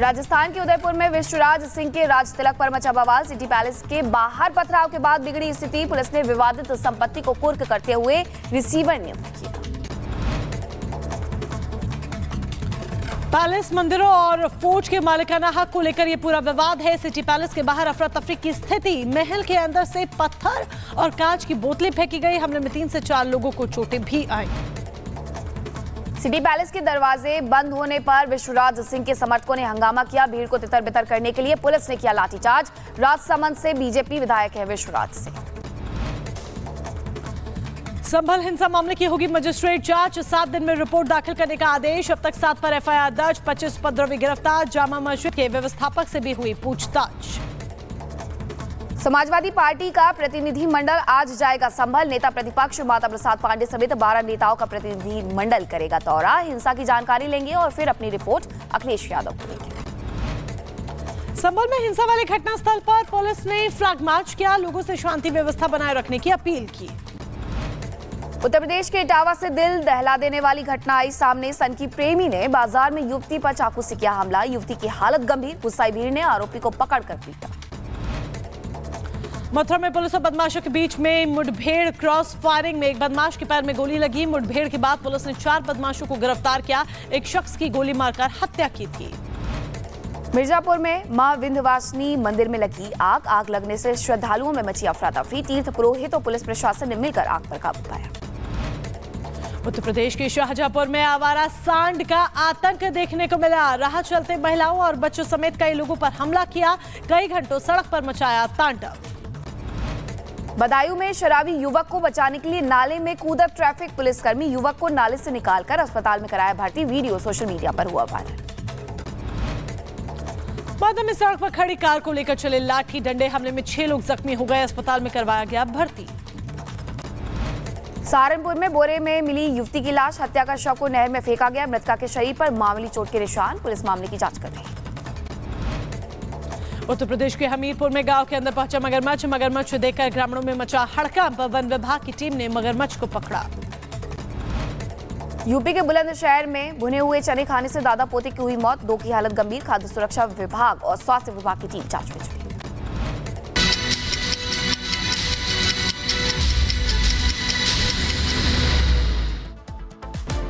राजस्थान के उदयपुर में विश्वराज सिंह के राज तिलक पर मचा बवाल। सिटी पैलेस के बाहर पथराव के बाद बिगड़ी स्थिति। पुलिस ने विवादित संपत्ति को कुर्क करते हुए रिसीवर नियुक्त किया। पैलेस, मंदिरों और फोर्ट के मालिकाना हक को लेकर यह पूरा विवाद है। सिटी पैलेस के बाहर अफरा तफरी की स्थिति। महल के अंदर से पत्थर और कांच की बोतलें फेंकी गई। हमले में 3 से 4 लोगों को चोटें भी आई। सिटी पैलेस के दरवाजे बंद होने पर विश्वराज सिंह के समर्थकों ने हंगामा किया। भीड़ को तितर बितर करने के लिए पुलिस ने किया लाठीचार्ज। राजसमंद से बीजेपी विधायक है विश्वराज सिंह। संभल हिंसा मामले की होगी मजिस्ट्रेट जांच। 7 दिन में रिपोर्ट दाखिल करने का आदेश। अब तक 7 पर एफआईआर दर्ज, 25 उपद्रवी गिरफ्तार। जामा मस्जिद के व्यवस्थापक से भी हुई पूछताछ। समाजवादी पार्टी का प्रतिनिधि मंडल आज जाएगा संभल। नेता प्रतिपक्ष माता प्रसाद पांडे समेत 12 नेताओं का प्रतिनिधि मंडल करेगा दौरा। हिंसा की जानकारी लेंगे और फिर अपनी रिपोर्ट अखिलेश यादव को देंगे। संभल में हिंसा वाले घटनास्थल पर पुलिस ने फ्लैग मार्च किया। लोगों से शांति व्यवस्था बनाए रखने की अपील की। उत्तर प्रदेश के इटावा से दिल दहला देने वाली घटना आई सामने। सनकी प्रेमी ने बाजार में युवती पर चाकू से किया हमला। युवती की हालत गंभीर। गुस्साई भीड़ ने आरोपी को पकड़कर पीटा। मथुरा में पुलिस और बदमाशों के बीच में मुठभेड़। क्रॉस फायरिंग में एक बदमाश के पैर में गोली लगी। मुठभेड़ के बाद पुलिस ने 4 बदमाशों को गिरफ्तार किया। एक शख्स की गोली मारकर हत्या की थी। मिर्जापुर में मां विंध्यवासिनी मंदिर में लगी आग। आग लगने से श्रद्धालुओं में मची अफरा तफरी। तीर्थ पुरोहित और पुलिस प्रशासन ने मिलकर आग पर काबू पाया। उत्तर प्रदेश के शाहजहांपुर में आवारा सांड का आतंक देखने को मिला। राह चलते महिलाओं और बच्चों समेत कई लोगों पर हमला किया। कई घंटों सड़क पर मचाया तांडव। बदायूं में शराबी युवक को बचाने के लिए नाले में कूदा ट्रैफिक पुलिसकर्मी। युवक को नाले से निकालकर अस्पताल में कराया भर्ती। वीडियो सोशल मीडिया पर हुआ वायरल। बांदा में सड़क पर खड़ी कार को लेकर चले लाठी डंडे। हमले में 6 लोग जख्मी हो गए। अस्पताल में करवाया गया भर्ती। सहारनपुर में बोरे में मिली युवती की लाश। हत्या का शव को नहर में फेंका गया। मृतका के शरीर पर मामूली चोट के निशान। पुलिस मामले की जांच कर रही है। उत्तर प्रदेश के हमीरपुर में गांव के अंदर पहुंचा मगरमच्छ। मगरमच्छ देखकर ग्रामीणों में मचा हड़कंप। वन विभाग की टीम ने मगरमच्छ को पकड़ा। यूपी के बुलंदशहर में भुने हुए चने खाने से दादा पोते की हुई मौत। 2 की हालत गंभीर। खाद्य सुरक्षा विभाग और स्वास्थ्य विभाग की टीम जांच में जुटी।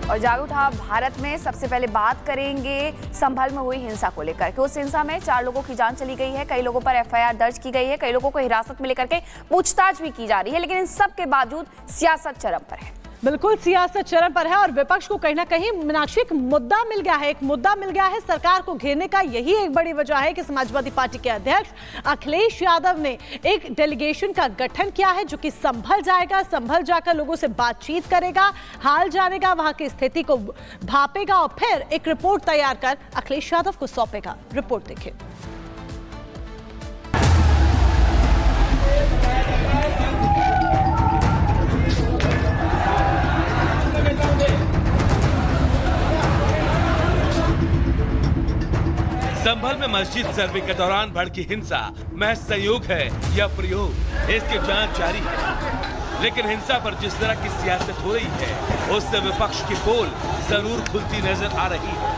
और जाग उठा भारत में सबसे पहले बात करेंगे संभल में हुई हिंसा को लेकर। उस हिंसा में 4 लोगों की जान चली गई है। कई लोगों पर एफआईआर दर्ज की गई है। कई लोगों को हिरासत में लेकर के पूछताछ भी की जा रही है। लेकिन इन सब के बावजूद सियासत चरम पर है। बिल्कुल सियासत चरम पर है और विपक्ष को कहीं ना कहीं मीनाक्षी एक मुद्दा मिल गया है। एक मुद्दा मिल गया है सरकार को घेरने का। यही एक बड़ी वजह है कि समाजवादी पार्टी के अध्यक्ष अखिलेश यादव ने एक डेलीगेशन का गठन किया है जो कि संभल जाएगा। संभल जाकर लोगों से बातचीत करेगा, हाल जानेगा, वहां की स्थिति को भापेगा और फिर एक रिपोर्ट तैयार कर अखिलेश यादव को सौंपेगा। रिपोर्ट देखिए। संभल में मस्जिद सर्वे के दौरान भड़की हिंसा महज संयोग है या प्रयोग, इसकी जांच जारी है। लेकिन हिंसा पर जिस तरह की सियासत हो रही है उससे विपक्ष की पोल जरूर खुलती नजर आ रही है।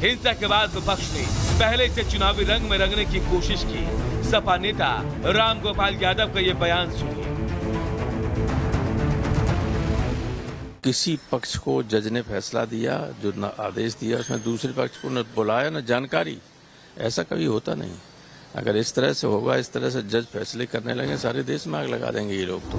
हिंसा के बाद विपक्ष ने पहले से चुनावी रंग में रंगने की कोशिश की। सपा नेता राम गोपाल यादव का ये बयान सुनिए। किसी पक्ष को जज ने फैसला दिया, जो न आदेश दिया उसमें दूसरे पक्ष को न बुलाया न जानकारी। ऐसा कभी होता नहीं। अगर इस तरह से होगा, इस तरह से जज फैसले करने लगे, सारे देश में आग लगा देंगे ये लोग तो।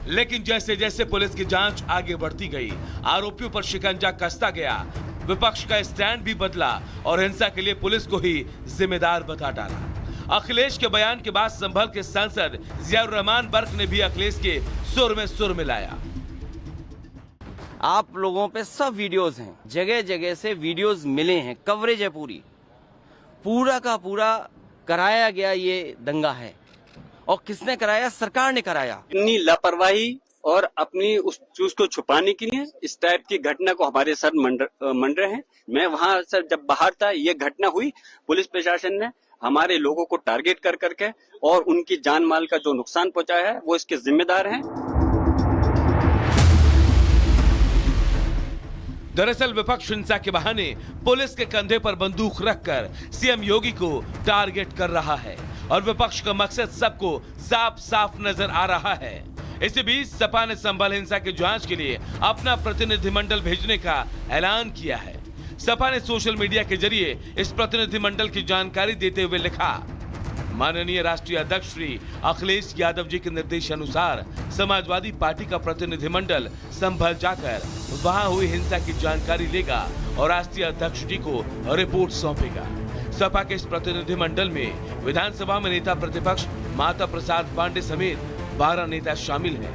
लेकिन जैसे जैसे पुलिस की जांच आगे बढ़ती गई, आरोपियों पर शिकंजा कसता गया। विपक्ष का स्टैंड भी बदला और हिंसा के लिए पुलिस को ही जिम्मेदार बता डाला। अखिलेश के बयान के बाद संभल के सांसद जियाउर रहमान बर्क ने भी अखिलेश के सुर में सुर मिलाया। आप लोगों पे सब वीडियोस हैं, जगह जगह से वीडियोस मिले हैं, कवरेज है पूरा का पूरा कराया गया ये दंगा है। और किसने कराया? सरकार ने कराया। इतनी लापरवाही और अपनी उस चीज को छुपाने के लिए इस टाइप की घटना को हमारे सर मंड रहे हैं। मैं वहाँ सर जब बाहर था, ये घटना हुई, पुलिस प्रशासन ने हमारे लोगों को टारगेट कर करके और उनकी जान माल का जो नुकसान पहुंचाया है वो इसके जिम्मेदार हैं। दरअसल विपक्ष हिंसा के बहाने पुलिस के कंधे पर बंदूक रखकर सीएम योगी को टारगेट कर रहा है और विपक्ष का मकसद सबको साफ साफ नजर आ रहा है। इसी बीच सपा ने संभल हिंसा की जांच के लिए अपना प्रतिनिधिमंडल भेजने का ऐलान किया है। सपा ने सोशल मीडिया के जरिए इस प्रतिनिधिमंडल की जानकारी देते हुए लिखा, माननीय राष्ट्रीय अध्यक्ष श्री अखिलेश यादव जी के निर्देशानुसार समाजवादी पार्टी का प्रतिनिधिमंडल संभल जाकर वहां हुई हिंसा की जानकारी लेगा और राष्ट्रीय अध्यक्ष जी को रिपोर्ट सौंपेगा। सपा के इस प्रतिनिधिमंडल में विधानसभा में नेता प्रतिपक्ष माता प्रसाद पांडे समेत 12 नेता शामिल हैं।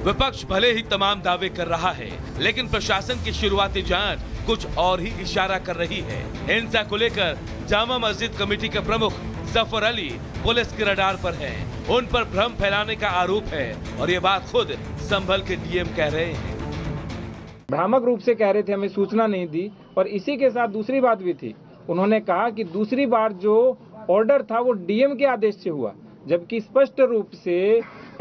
विपक्ष भले ही तमाम दावे कर रहा है, लेकिन प्रशासन की शुरुआती जांच कुछ और ही इशारा कर रही है। हिंसा को लेकर जामा मस्जिद कमेटी के प्रमुख जफर अली पुलिस के रडार पर हैं। उन पर भ्रम फैलाने का आरोप है और ये बात खुद संभल के डीएम कह रहे हैं। भ्रामक रूप से कह रहे थे, हमें सूचना नहीं दी। और इसी के साथ दूसरी बात भी थी, उन्होंने कहा कि दूसरी बार जो ऑर्डर था वो डीएम के आदेश से हुआ, जबकि स्पष्ट रूप से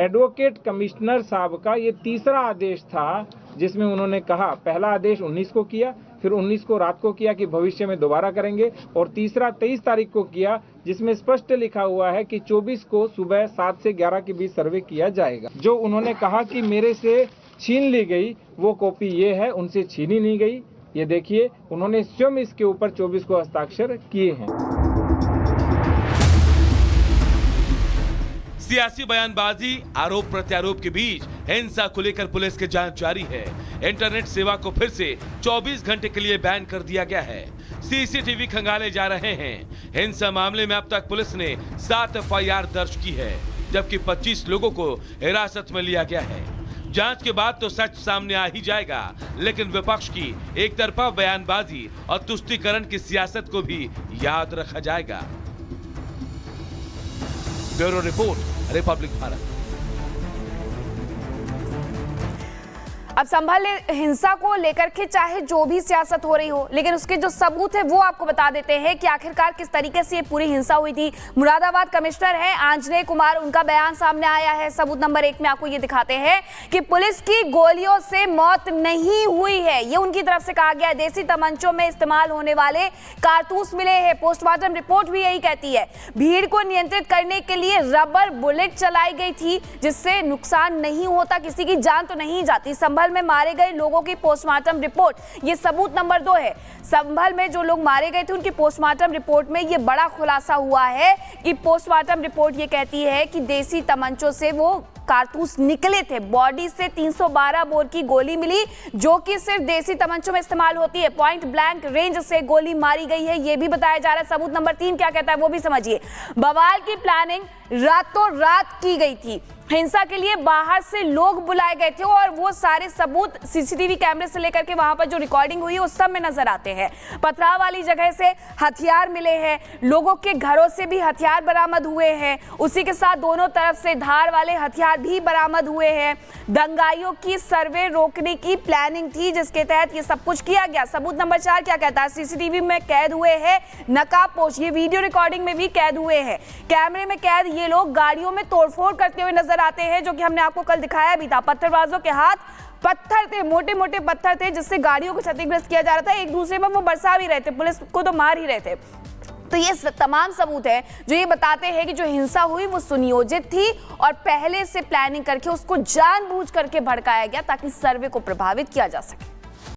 एडवोकेट कमिश्नर साहब का ये तीसरा आदेश था, जिसमें उन्होंने कहा पहला आदेश 19 को किया, फिर 19 को रात को किया कि भविष्य में दोबारा करेंगे, और तीसरा 23 तारीख को किया, जिसमें स्पष्ट लिखा हुआ है कि 24 को सुबह 7 से 11 के बीच सर्वे किया जाएगा। जो उन्होंने कहा कि मेरे से छीन ली गई, वो कॉपी ये है, उनसे छीनी नहीं गई। ये देखिए, उन्होंने स्वयं इसके ऊपर 24 को हस्ताक्षर किए हैं। सियासी बयानबाजी, आरोप प्रत्यारोप के बीच हिंसा को लेकर पुलिस की जांच जारी है। इंटरनेट सेवा को फिर से 24 घंटे के लिए बैन कर दिया गया है। सीसीटीवी खंगाले जा रहे हैं। हिंसा मामले में अब तक पुलिस ने 7 एफआईआर दर्ज की है, जबकि 25 लोगों को हिरासत में लिया गया है। जांच के बाद तो सच सामने आ ही जाएगा, लेकिन विपक्ष की एक तरफा बयानबाजी और तुष्टीकरण की सियासत को भी याद रखा जाएगा। Bureau report, Republic Bharat. अब संभल हिंसा को लेकर के चाहे जो भी सियासत हो रही हो, लेकिन उसके जो सबूत है वो आपको बता देते हैं कि आखिरकार किस तरीके से ये पूरी हिंसा हुई थी। मुरादाबाद कमिश्नर है आंजनेय कुमार, उनका बयान सामने आया है। सबूत नंबर 1 में आपको ये दिखाते हैं कि पुलिस की गोलियों से मौत नहीं हुई है, ये उनकी तरफ से कहा गया है। देसी तमंचों में इस्तेमाल होने वाले कारतूस मिले हैं। पोस्टमार्टम रिपोर्ट भी यही कहती है। भीड़ को नियंत्रित करने के लिए रबर बुलेट चलाई गई थी, जिससे नुकसान नहीं होता, किसी की जान तो नहीं जाती। संभल में मारे गए लोगों की पोस्टमार्टम रिपोर्ट, ये सबूत नंबर 2 है। संभल में जो लोग मारे गए थे उनकी पोस्टमार्टम रिपोर्ट में ये बड़ा खुलासा हुआ है कि पोस्टमार्टम रिपोर्ट ये कहती है कि देसी तमंचों से वो कारतूस निकले थे। बॉडी से 312 बोर की गोली मिली, जो कि सिर्फ देसी तमंचों में इस्तेमाल होती है। पॉइंट ब्लैंक रेंज से गोली मारी गई है, ये भी बताया जा रहा है। सबूत नंबर 3 क्या कहता है वो भी समझिए। बवाल की प्लानिंग रातों रात की गई थी। हिंसा के लिए बाहर से लोग बुलाए गए थे और वो सारे सबूत सीसीटीवी कैमरे से लेकर के वहां पर जो रिकॉर्डिंग हुई है उस सब में नजर आते हैं। पथराव वाली जगह से हथियार मिले हैं, लोगों के घरों से भी हथियार बरामद हुए हैं। उसी के साथ दोनों तरफ से धार वाले हथियार भी बरामद हुए हैं। दंगाइयों की सर्वे रोकने की प्लानिंग थी, जिसके तहत ये सब कुछ किया गया। सबूत नंबर 4 क्या कहता है? सीसीटीवी में कैद हुए हैं नकाबपोश, ये वीडियो रिकॉर्डिंग में भी कैद हुए हैं। कैमरे में कैद ये लोग गाड़ियों में तोड़फोड़ करते हुए नजर आते हैं, जो कि हमने आपको कल दिखाया भी था। पत्थरबाजों के हाथ पत्थर थे, मोटे मोटे पत्थर थे, जिससे गाड़ियों को क्षतिग्रस्त किया जा रहा था। एक दूसरे पर वो बरसा भी रहे थे, पुलिस को तो मार ही रहे थे। तो ये तमाम सबूत है जो ये बताते हैं कि जो हिंसा हुई वो सुनियोजित थी और पहले से प्लानिंग करके उसको जानबूझ करके भड़काया गया ताकि सर्वे को प्रभावित किया जा सके।